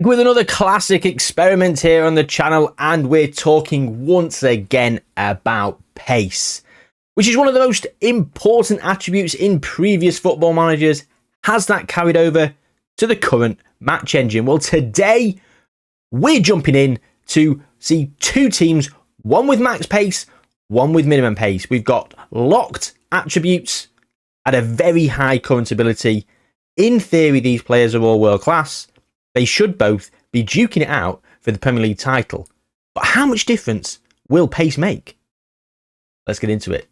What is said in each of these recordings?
With another classic experiment here on the channel, and we're talking once again about pace, which is one of the most important attributes in previous football managers. Has that carried over to the current match engine? Well, today we're jumping in to see two teams, one with max pace, one with minimum pace. We've got locked attributes at a very high current ability. In theory, these players are all world class. They should both be duking it out for the Premier League title. But how much difference will pace make? Let's get into it.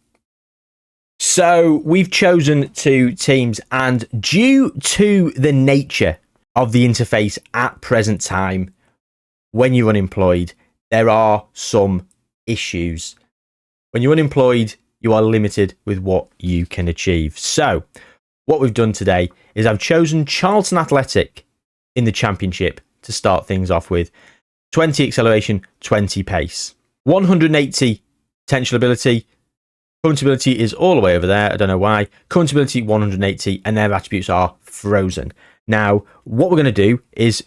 So we've chosen two teams, and due to the nature of the interface at present time, when you're unemployed, there are some issues. When you're unemployed, you are limited with what you can achieve. So what we've done today is I've chosen Charlton Athletic in the Championship to start things off with. 20 acceleration, 20 pace. 180 potential ability. Current ability is all the way over there. I don't know why. Current ability 180, and their attributes are frozen. Now, what we're going to do is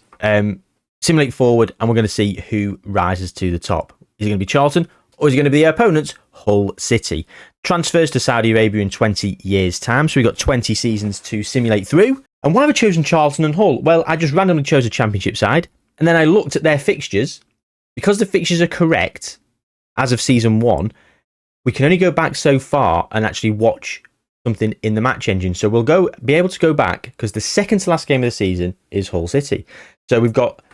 simulate forward, and we're going to see who rises to the top. Is it going to be Charlton, or is it going to be their opponents, Hull City? Transfers to Saudi Arabia in 20 years' time, so we've got 20 seasons to simulate through. And why have I chosen Charlton and Hull? Well, I just randomly chose a Championship side, and then I looked at their fixtures. Because the fixtures are correct as of season 1, we can only go back so far and actually watch something in the match engine. So we'll be able to go back, because the second to last game of the season is Hull City. So we've got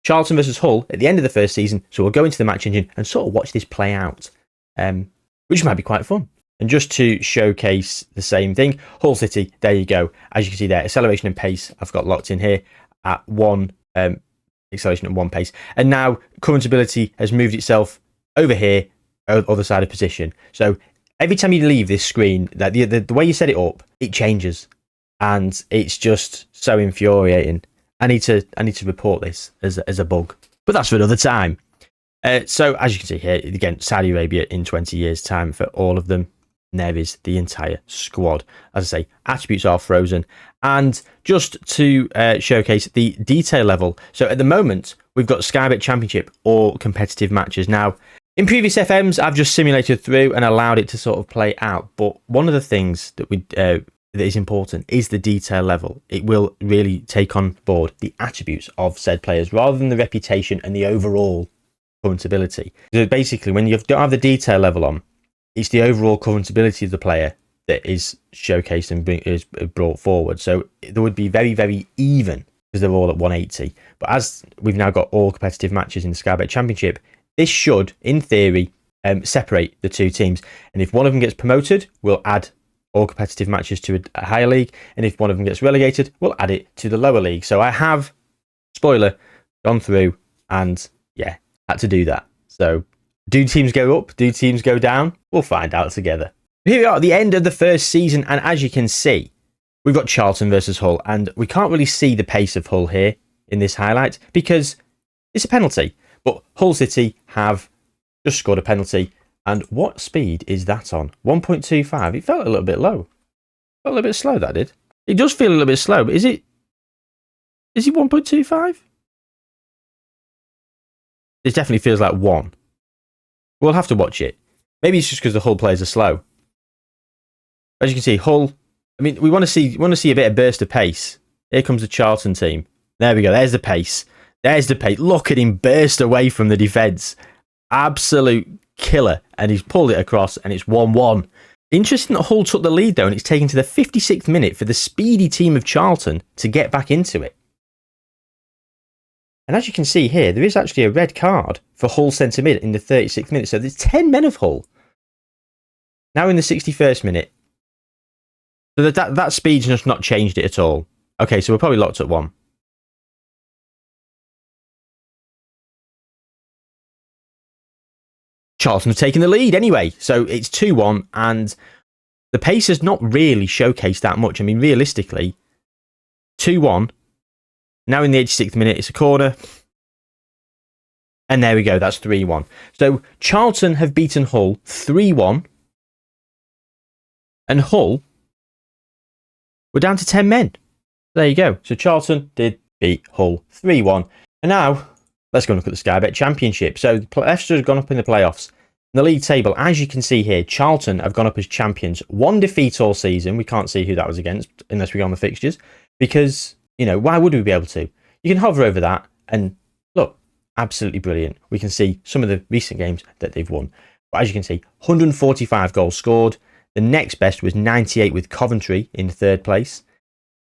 Charlton versus Hull at the end of the first season. So we'll go into the match engine and sort of watch this play out, which might be quite fun. And just to showcase the same thing, Hull City, there you go. As you can see there, acceleration and pace I've got locked in here at 1 acceleration and 1 pace. And now current ability has moved itself over here, other side of position. So every time you leave this screen, that the way you set it up, it changes. And it's just so infuriating. I need to report this as a bug. But that's for another time. So as you can see here, again, Saudi Arabia in 20 years' time for all of them. And there is the entire squad. As I say, attributes are frozen. And just to showcase the detail level. So at the moment, we've got Sky Bet Championship or competitive matches. Now, in previous FMs, I've just simulated through and allowed it to sort of play out. But one of the things that that is important is the detail level. It will really take on board the attributes of said players rather than the reputation and the overall current ability. So basically, when you don't have the detail level on, it's the overall current ability of the player that is showcased and is brought forward. So there would be very, very even because they're all at 180. But as we've now got all competitive matches in the Sky Bet Championship, this should, in theory, separate the two teams. And if one of them gets promoted, we'll add all competitive matches to a higher league. And if one of them gets relegated, we'll add it to the lower league. So I have, spoiler, gone through and, yeah, had to do that. So do teams go up? Do teams go down? We'll find out together. Here we are at the end of the first season, and as you can see, we've got Charlton versus Hull, and we can't really see the pace of Hull here in this highlight because it's a penalty. But Hull City have just scored a penalty, and what speed is that on? 1.25. It felt a little bit low. Felt a little bit slow, that did. It does feel a little bit slow, but is it 1.25? It definitely feels like 1. We'll have to watch it. Maybe it's just because the Hull players are slow. As you can see, Hull, I mean, we want to see a bit of burst of pace. Here comes the Charlton team. There we go. There's the pace. There's the pace. Look at him burst away from the defence. Absolute killer. And he's pulled it across, and it's 1-1. Interesting that Hull took the lead, though, and it's taken to the 56th minute for the speedy team of Charlton to get back into it. And as you can see here, there is actually a red card for Hull centre mid in the 36th minute. So there's 10 men of Hull. Now in the 61st minute. So that speed's just not changed it at all. Okay, so we're probably locked at 1. Charlton have taken the lead anyway. So it's 2-1, and the pace has not really showcased that much. I mean, realistically, 2-1. Now in the 86th minute, it's a corner. And there we go, that's 3-1. So Charlton have beaten Hull 3-1. And Hull were down to 10 men. There you go. So Charlton did beat Hull 3-1. And now, let's go and look at the Sky Bet Championship. So, Leicester have gone up in the playoffs. In the league table, as you can see here, Charlton have gone up as champions. 1 defeat all season. We can't see who that was against unless we go on the fixtures. Because, why would we be able to? You can hover over that and look, absolutely brilliant. We can see some of the recent games that they've won. But as you can see, 145 goals scored. The next best was 98 with Coventry in third place.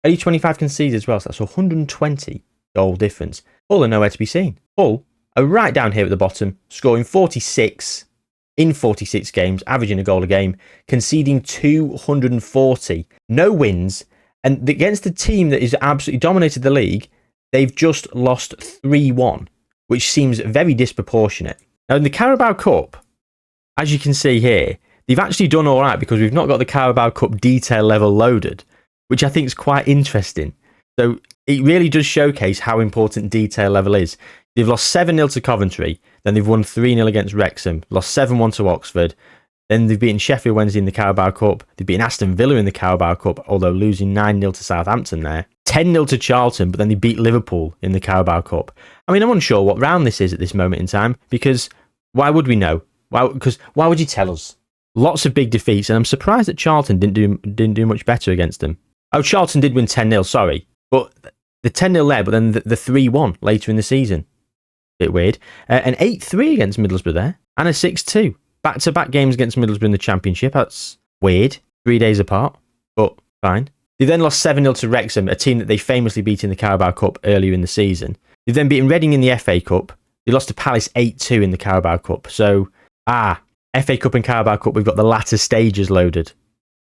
Only 25 conceded as well, so that's 120 goal difference. Hull are nowhere to be seen. Hull are right down here at the bottom, scoring 46 in 46 games, averaging a goal a game, conceding 240. No wins, and against the team that has absolutely dominated the league, they've just lost 3-1, which seems very disproportionate. Now, in the Carabao Cup, as you can see here, they've actually done all right because we've not got the Carabao Cup detail level loaded, which I think is quite interesting. So it really does showcase how important detail level is. They've lost 7-0 to Coventry, then they've won 3-0 against Wrexham, lost 7-1 to Oxford, then they've beaten Sheffield Wednesday in the Carabao Cup, they've beaten Aston Villa in the Carabao Cup, although losing 9-0 to Southampton there, 10-0 to Charlton, but then they beat Liverpool in the Carabao Cup. I mean, I'm unsure what round this is at this moment in time, because why would we know? Why would you tell us? Lots of big defeats, and I'm surprised that Charlton didn't do much better against them. Oh, Charlton did win 10-0, sorry. But the 10-0 there, but then the 3-1 later in the season. Bit weird. An 8-3 against Middlesbrough there, and a 6-2. Back-to-back games against Middlesbrough in the Championship. That's weird. 3 days apart, but fine. They then lost 7-0 to Wrexham, a team that they famously beat in the Carabao Cup earlier in the season. They've then beaten Reading in the FA Cup. They lost to Palace 8-2 in the Carabao Cup. So, FA Cup and Carabao Cup, we've got the latter stages loaded.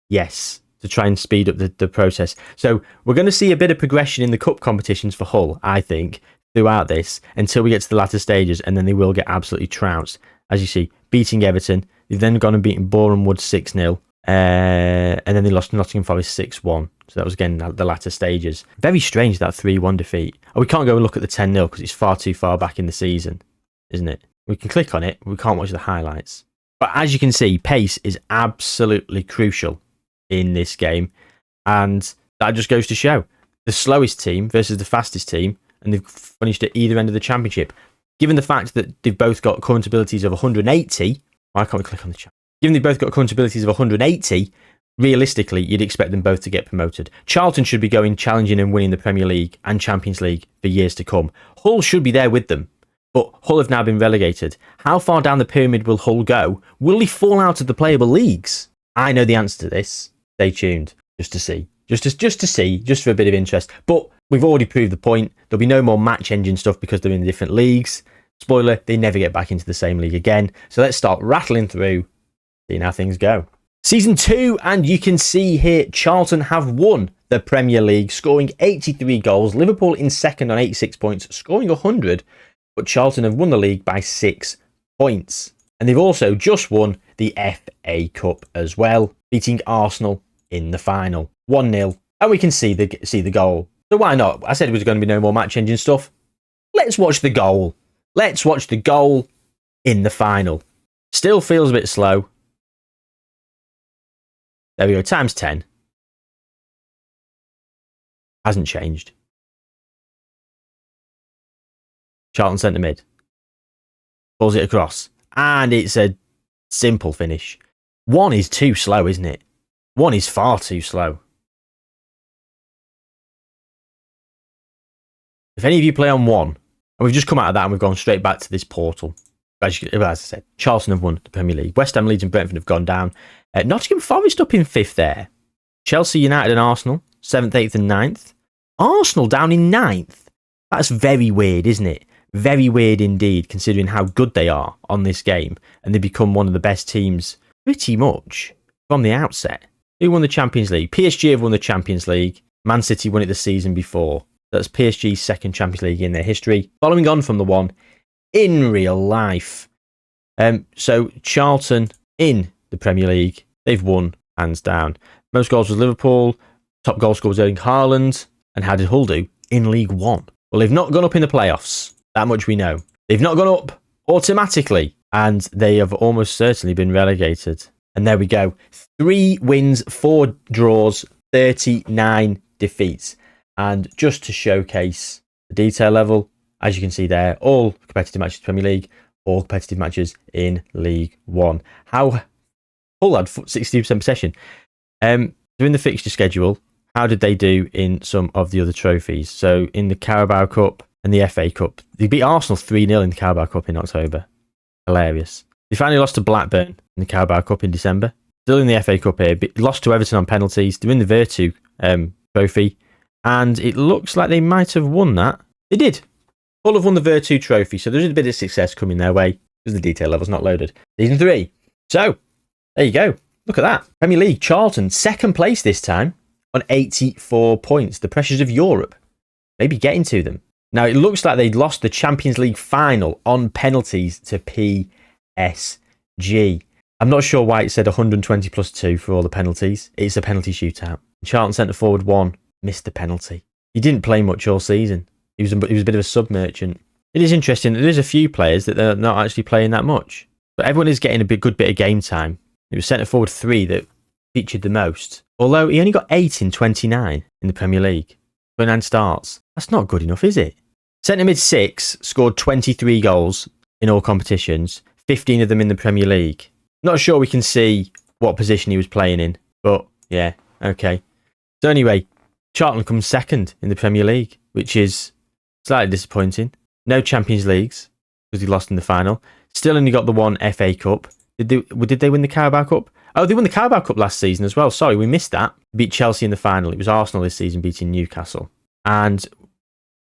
Yes, to try and speed up the process. So we're going to see a bit of progression in the cup competitions for Hull, I think, throughout this, until we get to the latter stages, and then they will get absolutely trounced. As you see, beating Everton, they've then gone and beaten Boreham Wood 6-0, and then they lost Nottingham Forest 6-1. So that was, again, the latter stages. Very strange, that 3-1 defeat. Oh, we can't go and look at the 10-0 because it's far too far back in the season, isn't it? We can click on it, we can't watch the highlights. But as you can see, pace is absolutely crucial in this game. And that just goes to show the slowest team versus the fastest team, and they've finished at either end of the championship. Given the fact that they've both got current abilities of 180, why can't we click on the chat? Given they've both got current abilities of 180, realistically, you'd expect them both to get promoted. Charlton should be going challenging and winning the Premier League and Champions League for years to come. Hull should be there with them. But Hull have now been relegated. How far down the pyramid will Hull go? Will they fall out of the playable leagues? I know the answer to this. Stay tuned, just to see. Just for a bit of interest. But we've already proved the point. There'll be no more match engine stuff because they're in different leagues. Spoiler, they never get back into the same league again. So let's start rattling through, seeing how things go. Season 2, and you can see here, Charlton have won the Premier League, scoring 83 goals. Liverpool in second on 86 points, scoring 100. But Charlton have won the league by 6 points. And they've also just won the FA Cup as well, beating Arsenal in the final, 1-0. And we can see the goal. So why not? I said there was going to be no more match engine stuff. Let's watch the goal. Let's watch the goal in the final. Still feels a bit slow. There we go, times 10. Hasn't changed. Charlton centre mid. Pulls it across. And it's a simple finish. 1 is too slow, isn't it? 1 is far too slow. If any of you play on 1, and we've just come out of that and we've gone straight back to this portal. As I said, Charlton have won the Premier League. West Ham, Leeds and Brentford have gone down. Nottingham Forest up in 5th there. Chelsea, United and Arsenal, 7th, 8th and 9th. Arsenal down in 9th. That's very weird, isn't it? Very weird indeed, considering how good they are on this game. And they become one of the best teams pretty much from the outset. Who won the Champions League? PSG have won the Champions League. Man City won it the season before. That's PSG's second Champions League in their history. Following on from the one in real life. So Charlton in the Premier League, they've won hands down. Most goals was Liverpool. Top goal scorer was Erling Haaland. And how did Hull do in League One? Well, they've not gone up in the playoffs. That much we know. They've not gone up automatically. And they have almost certainly been relegated. And there we go. 3 wins, 4 draws, 39 defeats. And just to showcase the detail level, as you can see there, all competitive matches in the Premier League, all competitive matches in League One. How Hull had 62% possession. Doing the fixture schedule, how did they do in some of the other trophies? So in the Carabao Cup and the FA Cup, they beat Arsenal 3-0 in the Carabao Cup in October. Hilarious. They finally lost to Blackburn in the Carabao Cup in December. Still in the FA Cup here, lost to Everton on penalties. They're in the Virtu trophy, and it looks like they might have won that. They did. Hull have won the Virtu trophy, so there's a bit of success coming their way because the detail level's not loaded. Season 3. So, there you go. Look at that. Premier League, Charlton, second place this time on 84 points. The pressures of Europe maybe getting to them. Now, it looks like they lost the Champions League final on penalties to PSG. I'm not sure why it said 120 plus 2 for all the penalties. It's a penalty shootout. Charlton centre forward 1 missed the penalty. He didn't play much all season. He was a bit of a sub-merchant. It is interesting that there's a few players that they're not actually playing that much. But everyone is getting a good bit of game time. It was centre forward 3 that featured the most. Although he only got 8 in 29 in the Premier League. 29 starts. That's not good enough, is it? Centre mid 6 scored 23 goals in all competitions. 15 of them in the Premier League. Not sure we can see what position he was playing in. But yeah, okay. So anyway, Charlton comes second in the Premier League, which is slightly disappointing. No Champions Leagues, because he lost in the final. Still only got the one FA Cup. Did they win the Carabao Cup? Oh, they won the Carabao Cup last season as well. Sorry, we missed that. Beat Chelsea in the final. It was Arsenal this season beating Newcastle. And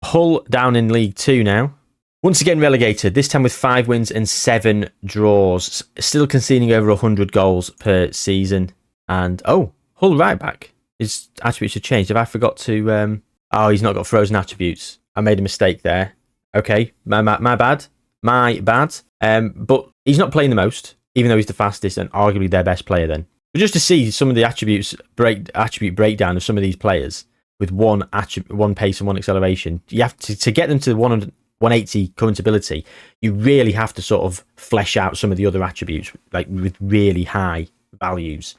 Hull down in League 2 now. Once again relegated, this time with 5 wins and 7 draws. Still conceding over 100 goals per season. And, Hull right back. His attributes have changed. Have I forgot to... he's not got frozen attributes. I made a mistake there. Okay, my bad. My bad. But he's not playing the most, even though he's the fastest and arguably their best player then. But just to see some of the attribute breakdown of some of these players with one pace and one acceleration, you have to get them to 180 current ability, you really have to sort of flesh out some of the other attributes, like with really high values.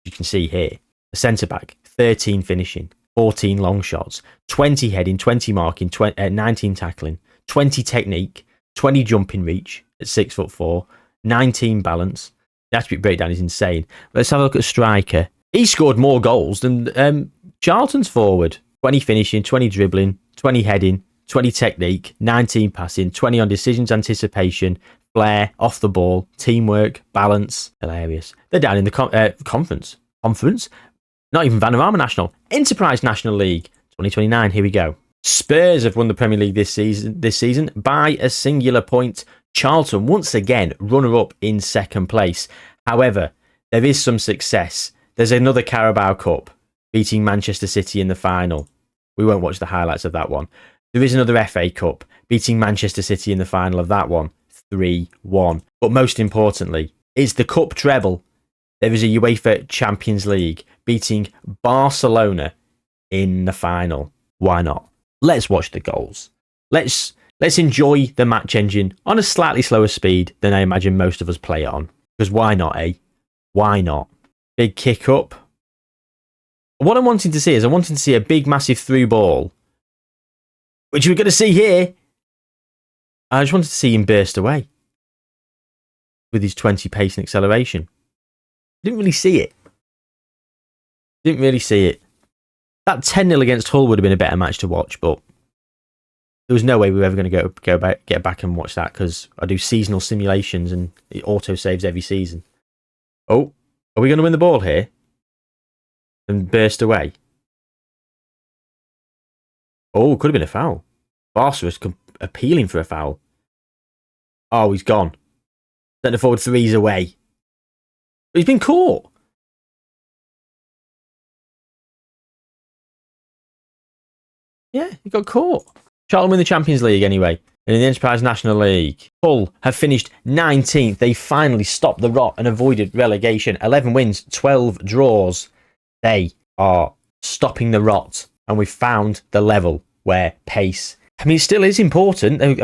You can see here, the centre-back, 13 finishing, 14 long shots, 20 heading, 20 marking, 19 tackling, 20 technique, 20 jumping reach at 6'4", 19 balance. The attribute breakdown is insane. Let's have a look at striker. He scored more goals than Charlton's forward. 20 finishing, 20 dribbling, 20 heading, 20 technique, 19 passing, 20 on decisions, anticipation, flair, off the ball, teamwork, balance. Hilarious. They're down in the conference. Conference? Not even Vanarama National. Enterprise National League 2029. Here we go. Spurs have won the Premier League this season by a singular point. Charlton once again runner-up in second place. However, there is some success. There's another Carabao Cup beating Manchester City in the final. We won't watch the highlights of that one. There is another FA Cup beating Manchester City in the final of that one. 3-1. But most importantly, it's the Cup treble. There is a UEFA Champions League beating Barcelona in the final. Why not? Let's watch the goals. Let's enjoy the match engine on a slightly slower speed than I imagine most of us play it on. Because why not, eh? Why not? Big kick up. What I'm wanting to see is a big, massive through ball, which we're going to see here. I just wanted to see him burst away with his 20 pace and acceleration. Didn't really see it. That 10-0 against Hull would have been a better match to watch, but there was no way we were ever going to get back and watch that because I do seasonal simulations and it auto saves every season. Oh, are we going to win the ball here and burst away? Oh, could have been a foul. Barca was appealing for a foul. Oh, he's gone. Centre forward 3's away. But he's been caught. Yeah, he got caught. Charlton win the Champions League anyway. And in the Enterprise National League, Hull have finished 19th. They finally stopped the rot and avoided relegation. 11 wins, 12 draws. They are stopping the rot. And we've found the level where pace... I mean, it still is important. I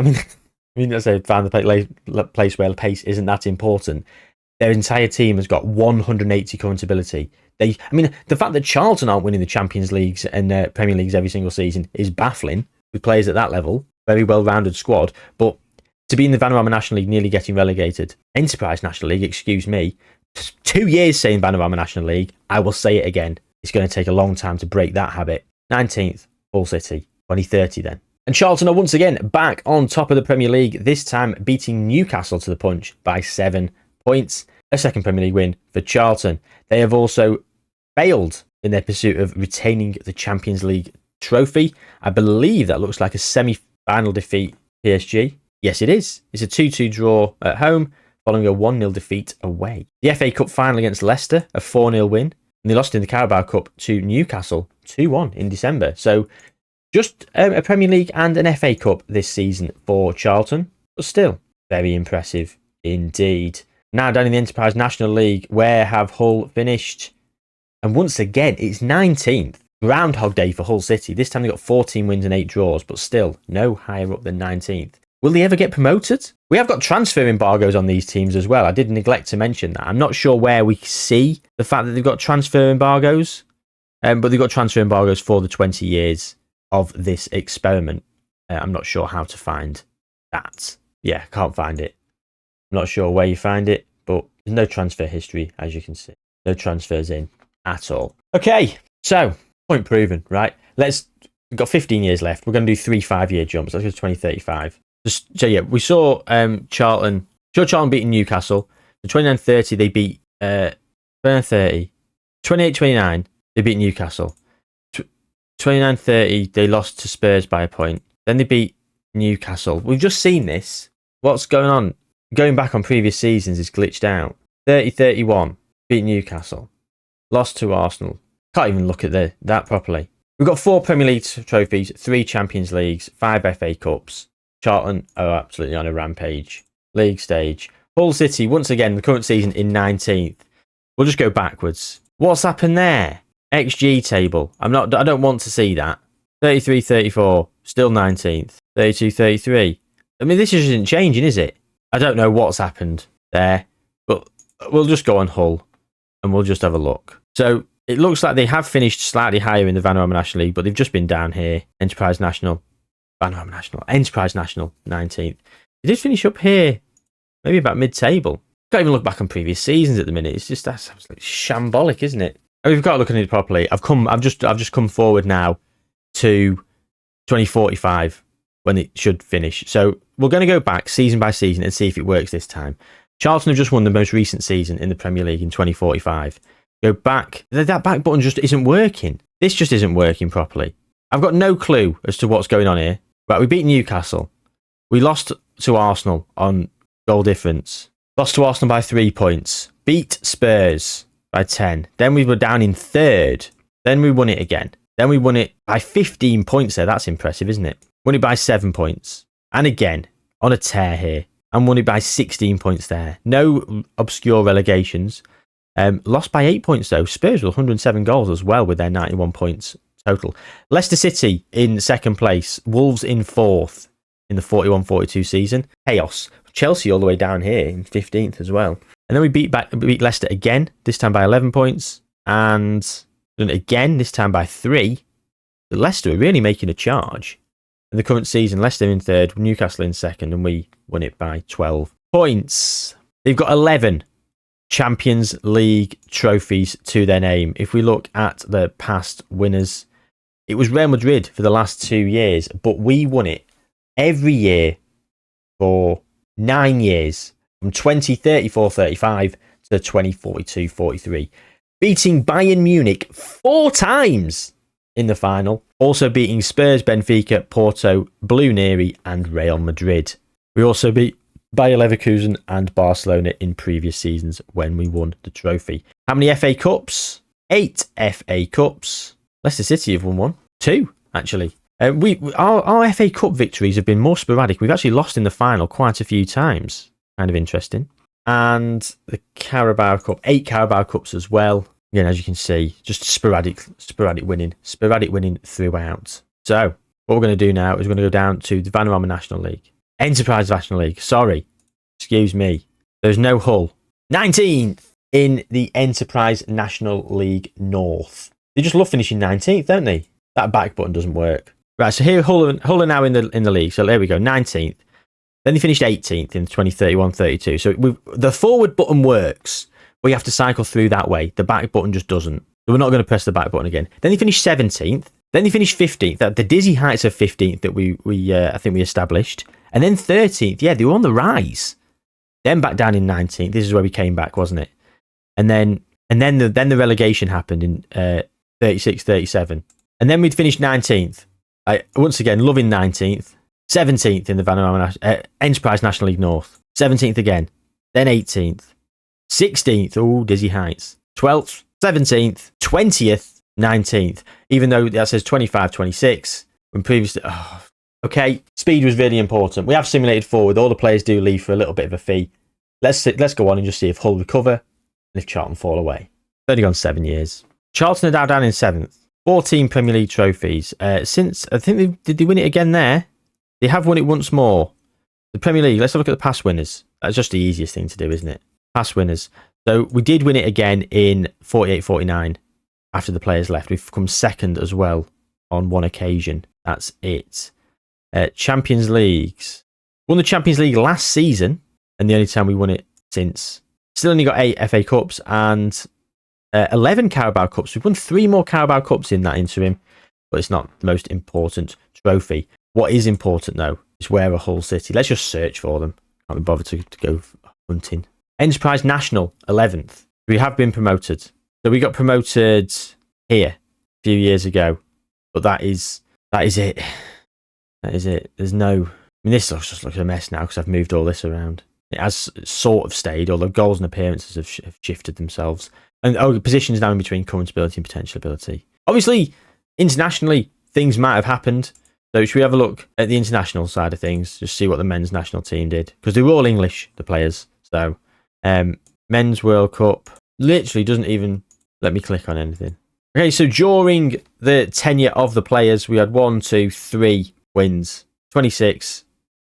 mean, as I found the place where pace isn't that important. Their entire team has got 180 current ability. The fact that Charlton aren't winning the Champions Leagues and Premier Leagues every single season is baffling with players at that level. very well-rounded squad, but to be in the Vanarama National League nearly getting relegated. Enterprise National League, excuse me. 2 years saying Vanarama National League. I will say it again. It's going to take a long time to break that habit. 19th, Hull City. 2030 then. And Charlton are once again back on top of the Premier League, this time beating Newcastle to the punch by 7 points. A second Premier League win for Charlton. They have also failed in their pursuit of retaining the Champions League trophy. I believe that looks like a semi-final defeat PSG. Yes, it is. It's a 2-2 draw at home following a 1-0 defeat away. The FA Cup final against Leicester, a 4-0 win. And they lost in the Carabao Cup to Newcastle 2-1 in December. So just a Premier League and an FA Cup this season for Charlton, but still very impressive indeed. Now down in the Enterprise National League, where have Hull finished? And once again, it's 19th. Groundhog Day for Hull City. This time they got 14 wins and 8 draws, but still no higher up than 19th. Will they ever get promoted? We have got transfer embargoes on these teams as well. I did neglect to mention that. I'm not sure where we see the fact that they've got transfer embargoes, but they've got transfer embargoes for the 20 years of this experiment. I'm not sure how to find that. Yeah, can't find it. I'm not sure where you find it, but there's no transfer history, as you can see. No transfers in at all. Okay, so point proven, right? We've got 15 years left. We're going to do 3 5-year jumps. Let's go to 2035. So yeah, we saw Charlton beating Newcastle. In 29-30, they beat 30. 28-29, they beat Newcastle. 29-30, they lost to Spurs by a point. Then they beat Newcastle. We've just seen this. What's going on? Going back on previous seasons is glitched out. 30-31, beat Newcastle. Lost to Arsenal. Can't even look at that properly. We've got 4 Premier League trophies, 3 Champions Leagues, 5 FA Cups. Charlton are absolutely on a rampage. League stage. Hull City, once again, the current season in 19th. We'll just go backwards. What's happened there? XG table. I don't want to see that. 33-34, still 19th. 32-33. I mean, this isn't changing, is it? I don't know what's happened there, but we'll just go on Hull and we'll just have a look. So it looks like they have finished slightly higher in the Vanarama National League, but they've just been down here. Enterprise National, 19th. They did finish up here, maybe about mid-table. Can't even look back on previous seasons at the minute. It's just that's absolutely shambolic, isn't it? And we've got to look at it properly. I've just come forward now to 2045 when it should finish. So we're going to go back season by season and see if it works this time. Charlton have just won the most recent season in the Premier League in 2045. Go back. That back button just isn't working. This just isn't working properly. I've got no clue as to what's going on here. Right, we beat Newcastle. We lost to Arsenal on goal difference. Lost to Arsenal by 3 points. Beat Spurs by 10. Then we were down in 3rd. Then we won it again. Then we won it by 15 points there. That's impressive, isn't it? Won it by 7 points. And again, on a tear here. And won it by 16 points there. No obscure relegations. Lost by 8 points though. Spurs with 107 goals as well with their 91 points total. Leicester City in 2nd place. Wolves in 4th in the 41-42 season. Chaos. Chelsea all the way down here in 15th as well. And then we beat Leicester again, this time by 11 points. And again, this time by 3. But Leicester are really making a charge. In the current season, Leicester in 3rd, Newcastle in 2nd, and we won it by 12 points. They've got 11 Champions League trophies to their name. If we look at the past winners, it was Real Madrid for the last 2 years, but we won it every year for 9 years, from 2034-35 to 2042-43, beating Bayern Munich 4 times in the final, also beating Spurs, Benfica, Porto, Blue Neri and Real Madrid. We also beat Bayer Leverkusen and Barcelona in previous seasons when we won the trophy. How many FA Cups? 8 FA Cups. Leicester City have won 1. 2, actually. Our FA Cup victories have been more sporadic. We've actually lost in the final quite a few times. Kind of interesting. And the Carabao Cup, 8 Carabao Cups as well. Again, as you can see, just sporadic winning throughout. So what we're going to do now is we're going to go down to the Vanarama National League. Enterprise National League, sorry. Excuse me. There's no Hull. 19th in the Enterprise National League North. They just love finishing 19th, don't they? That back button doesn't work. Right, so here Hull are now in the league. So there we go, 19th. Then they finished 18th in 2031-32. So the forward button works, but you have to cycle through that way. The back button just doesn't. So we're not going to press the back button again. Then they finished 17th. Then they finished 15th. The dizzy heights of 15th that we I think we established. And then 13th. Yeah, they were on the rise. Then back down in 19th. This is where we came back, wasn't it? And then the relegation happened in 36-37. And then we'd finished 19th. Once again, loving 19th. 17th in the Vanuatu Enterprise National League North. 17th again. Then 18th. 16th. Oh, dizzy heights. 12th. 17th. 20th. 19th. Even though that says 25, 26. When previously... okay, speed was really important. We have simulated forward. All the players do leave for a little bit of a fee. Let's go on and just see if Hull recover and if Charlton fall away. It's only gone 7 years. Charlton are now down in 7th. 14 Premier League trophies. Since, I think, did they win it again there? They have won it once more. The Premier League, let's have a look at the past winners. That's just the easiest thing to do, isn't it? Past winners. So we did win it again in 48-49 after the players left. We've come second as well on one occasion. That's it. Champions Leagues. Won the Champions League last season, and the only time we won it since. Still only got 8 FA Cups and 11 Carabao Cups. We've won 3 more Carabao Cups in that interim, but it's not the most important trophy. What is important, though, is where are Hull City. Let's just search for them. Can't be bothered to go hunting. Enterprise National, 11th. We have been promoted. So we got promoted here a few years ago, but that is it. That is it. There's no... I mean, this looks just like a mess now because I've moved all this around. It has sort of stayed, although goals and appearances have shifted themselves. And the positions now in between current ability and potential ability. Obviously, internationally, things might have happened. So should we have a look at the international side of things? Just see what the men's national team did. Because they were all English, the players. So, men's World Cup literally doesn't even let me click on anything. Okay, so during the tenure of the players, we had 1, 2, 3 wins. 26,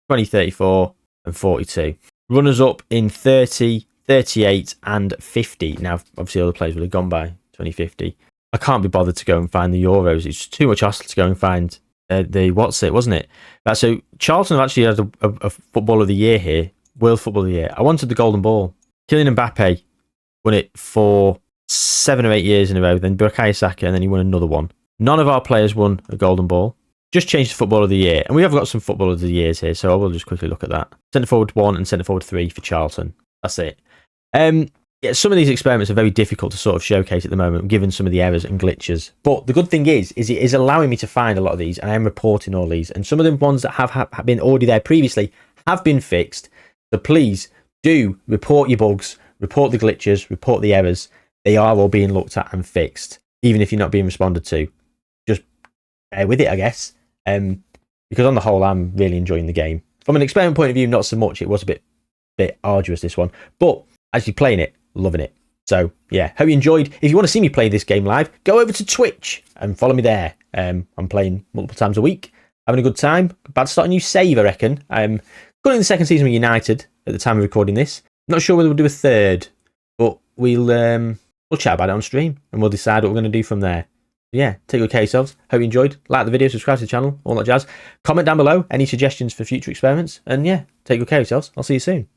20, 34, and 42. Runners up in 30, 38, and 50. Now, obviously, all the players would have gone by 2050. I can't be bothered to go and find the Euros. It's too much hassle to go and find wasn't it? So Charlton have actually had a Football of the Year here, World Football of the Year. I wanted the Golden Ball. Kylian Mbappe won it for 7 or 8 years in a row, then Bukayo Saka, and then he won another one. None of our players won a Golden Ball. Just changed to Football of the Year, and we have got some Football of the Years here, so I will just quickly look at that. Centre forward 1 and centre forward 3 for Charlton. That's it. Yeah, some of these experiments are very difficult to sort of showcase at the moment, given some of the errors and glitches. But the good thing is it is allowing me to find a lot of these, and I am reporting all these. And some of the ones that have been already there previously have been fixed. So please do report your bugs, report the glitches, report the errors. They are all being looked at and fixed, even if you're not being responded to. Just bear with it, I guess. Because on the whole, I'm really enjoying the game. From an experiment point of view, not so much. It was a bit arduous, this one. But actually playing it, loving it. So yeah, hope you enjoyed. If you want to see me play this game live, go over to Twitch and follow me there. I'm playing multiple times a week, having a good time. About to start a new save, I reckon. I'm currently in the second season with United at the time of recording this. Not sure whether we'll do a third, but we'll chat about it on stream and we'll decide what we're going to do from there. Yeah, take good care of yourselves. Hope you enjoyed. Like the video, subscribe to the channel, all that jazz. Comment down below any suggestions for future experiments, and yeah, take good care of yourselves. I'll see you soon.